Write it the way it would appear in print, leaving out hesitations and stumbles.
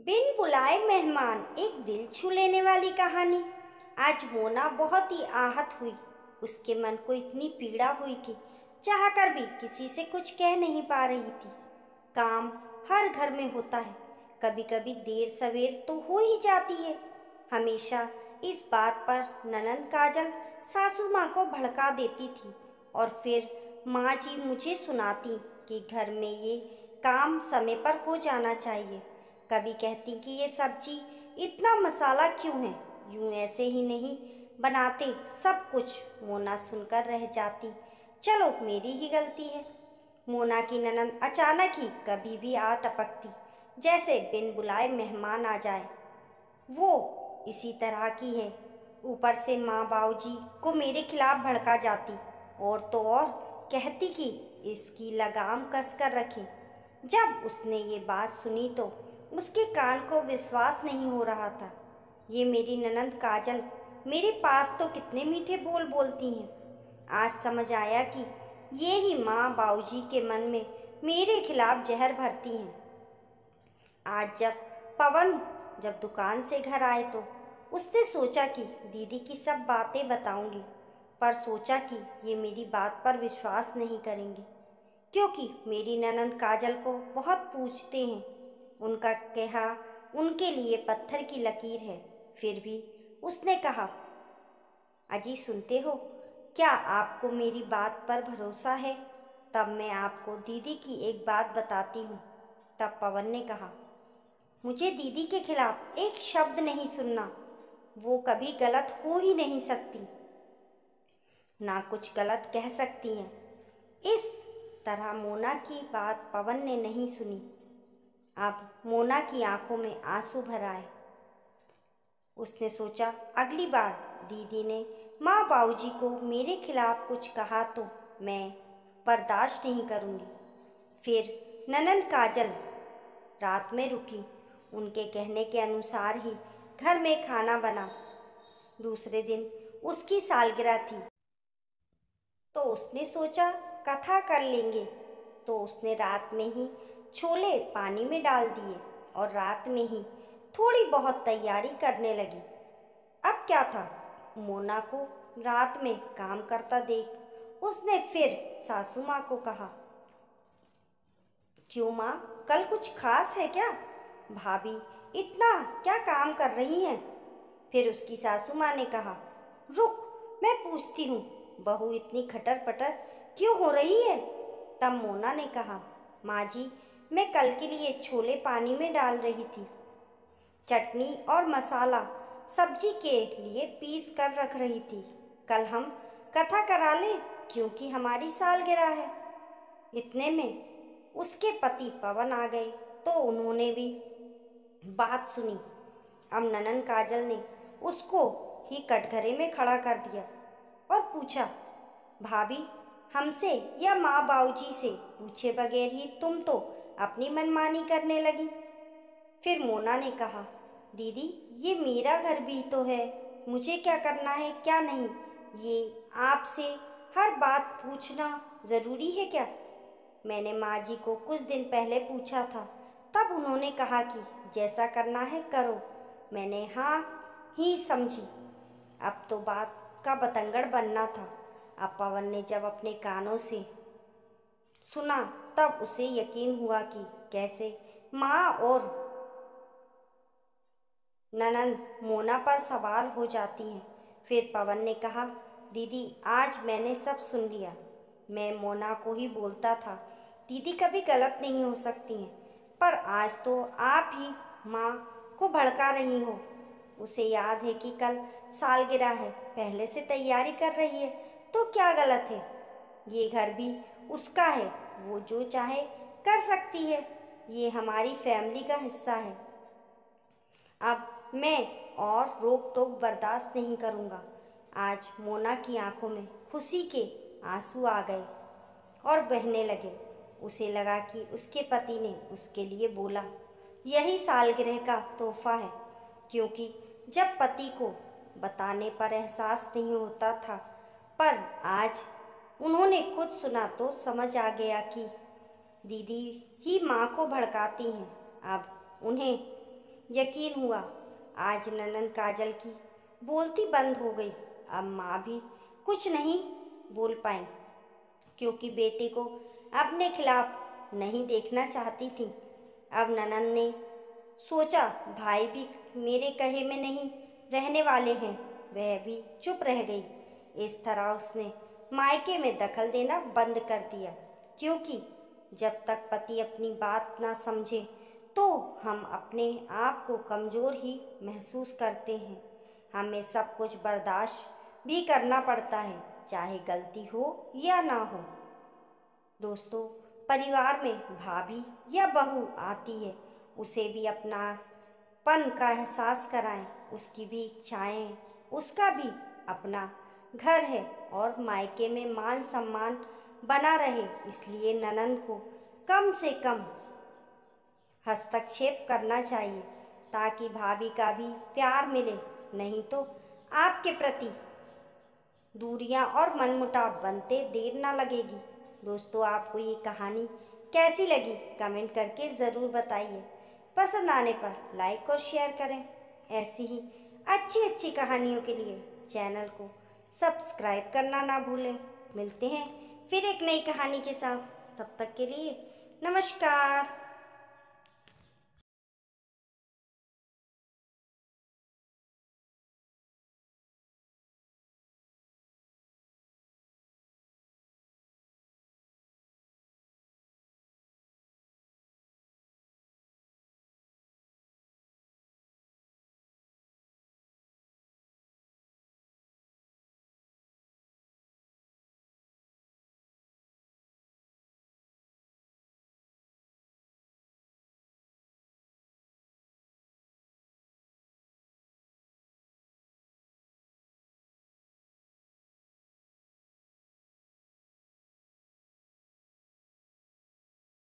बिन बुलाए मेहमान, एक दिल छू लेने वाली कहानी। आज मोना बहुत ही आहत हुई। उसके मन को इतनी पीड़ा हुई कि चाहकर भी किसी से कुछ कह नहीं पा रही थी। काम हर घर में होता है, कभी कभी देर सवेर तो हो ही जाती है। हमेशा इस बात पर ननंद काजल सासू माँ को भड़का देती थी और फिर माँ जी मुझे सुनाती कि घर में ये काम समय पर हो जाना चाहिए। कभी कहती कि ये सब्जी इतना मसाला क्यों है, यूं ऐसे ही नहीं बनाते सब कुछ। मोना सुनकर रह जाती, चलो मेरी ही गलती है। मोना की ननंद अचानक ही कभी भी आ टपकती, जैसे बिन बुलाए मेहमान आ जाए। वो इसी तरह की है। ऊपर से माँ बाबूजी को मेरे खिलाफ भड़का जाती और तो और कहती कि इसकी लगाम कस कर रखें। जब उसने ये बात सुनी तो उसके कान को विश्वास नहीं हो रहा था। ये मेरी ननंद काजल मेरे पास तो कितने मीठे बोल बोलती हैं। आज समझ आया कि ये ही माँ बाबूजी के मन में मेरे खिलाफ जहर भरती हैं। आज जब दुकान से घर आए तो उसने सोचा कि दीदी की सब बातें बताऊंगी, पर सोचा कि ये मेरी बात पर विश्वास नहीं करेंगे, क्योंकि मेरी ननंद काजल को बहुत पूछते हैं। उनका कहा उनके लिए पत्थर की लकीर है। फिर भी उसने कहा, अजी सुनते हो, क्या आपको मेरी बात पर भरोसा है? तब मैं आपको दीदी की एक बात बताती हूँ। तब पवन ने कहा, मुझे दीदी के खिलाफ एक शब्द नहीं सुनना। वो कभी गलत हो ही नहीं सकती, ना कुछ गलत कह सकती हैं। इस तरह मोना की बात पवन ने नहीं सुनी। अब मोना की आंखों में आंसू भर आए। उसने सोचा, अगली बार दीदी ने माँ बाबूजी को मेरे खिलाफ कुछ कहा तो मैं बर्दाश्त नहीं करूँगी। फिर ननंद काजल रात में रुकी। उनके कहने के अनुसार ही घर में खाना बना। दूसरे दिन उसकी सालगिरह थी, तो उसने सोचा कथा कर लेंगे। तो उसने रात में ही छोले पानी में डाल दिए और रात में ही थोड़ी बहुत तैयारी करने लगी। अब क्या था, मोना को रात में काम करता देख उसने फिर सासू माँ को कहा, क्यों माँ, कल कुछ खास है क्या? भाभी इतना क्या काम कर रही हैं? फिर उसकी सासू माँ ने कहा, रुक, मैं पूछती हूँ, बहू इतनी खटर पटर क्यों हो रही है? तब मोना ने कहा, माँ जी, मैं कल के लिए छोले पानी में डाल रही थी। चटनी और मसाला सब्जी के लिए पीस कर रख रही थी। कल हम कथा करा लें, क्योंकि हमारी सालगिरह है। इतने में उसके पति पवन आ गए, तो उन्होंने भी बात सुनी। अब ननंद काजल ने उसको ही कटघरे में खड़ा कर दिया और पूछा, भाभी, हमसे या माँ बाबूजी से पूछे बगैर ही तुम तो अपनी मनमानी करने लगी। फिर मोना ने कहा, दीदी ये मेरा घर भी तो है, मुझे क्या करना है क्या नहीं, ये आपसे हर बात पूछना ज़रूरी है क्या? मैंने माँ जी को कुछ दिन पहले पूछा था, तब उन्होंने कहा कि जैसा करना है करो। मैंने हाँ ही समझी। अब तो बात का बतंगड़ बनना था। अब पवन ने जब अपने कानों से सुना तब उसे यकीन हुआ कि कैसे माँ और ननंद मोना पर सवार हो जाती हैं। फिर पवन ने कहा, दीदी आज मैंने सब सुन लिया। मैं मोना को ही बोलता था, दीदी कभी गलत नहीं हो सकती हैं, पर आज तो आप ही माँ को भड़का रही हो। उसे याद है कि कल सालगिरह है, पहले से तैयारी कर रही है, तो क्या गलत है? ये घर भी उसका है, वो जो चाहे कर सकती है। ये हमारी फैमिली का हिस्सा है। अब मैं और रोक टोक बर्दाश्त नहीं करूँगा। आज मोना की आंखों में खुशी के आंसू आ गए और बहने लगे। उसे लगा कि उसके पति ने उसके लिए बोला, यही सालगिरह का तोहफा है, क्योंकि जब पति को बताने पर एहसास नहीं होता था, पर आज उन्होंने खुद सुना तो समझ आ गया कि दीदी ही माँ को भड़काती हैं। अब उन्हें यकीन हुआ। आज ननंद काजल की बोलती बंद हो गई। अब माँ भी कुछ नहीं बोल पाई, क्योंकि बेटे को अपने खिलाफ नहीं देखना चाहती थी। अब ननंद ने सोचा, भाई भी मेरे कहे में नहीं रहने वाले हैं। वह भी चुप रह गई। इस तरह उसने मायके में दखल देना बंद कर दिया, क्योंकि जब तक पति अपनी बात ना समझे तो हम अपने आप को कमज़ोर ही महसूस करते हैं। हमें सब कुछ बर्दाश्त भी करना पड़ता है, चाहे गलती हो या ना हो। दोस्तों, परिवार में भाभी या बहू आती है, उसे भी अपनापन का एहसास कराएं। उसकी भी इच्छाएं, उसका भी अपना घर है और मायके में मान सम्मान बना रहे। इसलिए ननंद को कम से कम हस्तक्षेप करना चाहिए, ताकि भाभी का भी प्यार मिले। नहीं तो आपके प्रति दूरियां और मनमुटाव बनते देर ना लगेगी। दोस्तों, आपको ये कहानी कैसी लगी कमेंट करके ज़रूर बताइए। पसंद आने पर लाइक और शेयर करें। ऐसी ही अच्छी अच्छी कहानियों के लिए चैनल को सब्सक्राइब करना ना भूलें। मिलते हैं फिर एक नई कहानी के साथ। तब तक के लिए नमस्कार।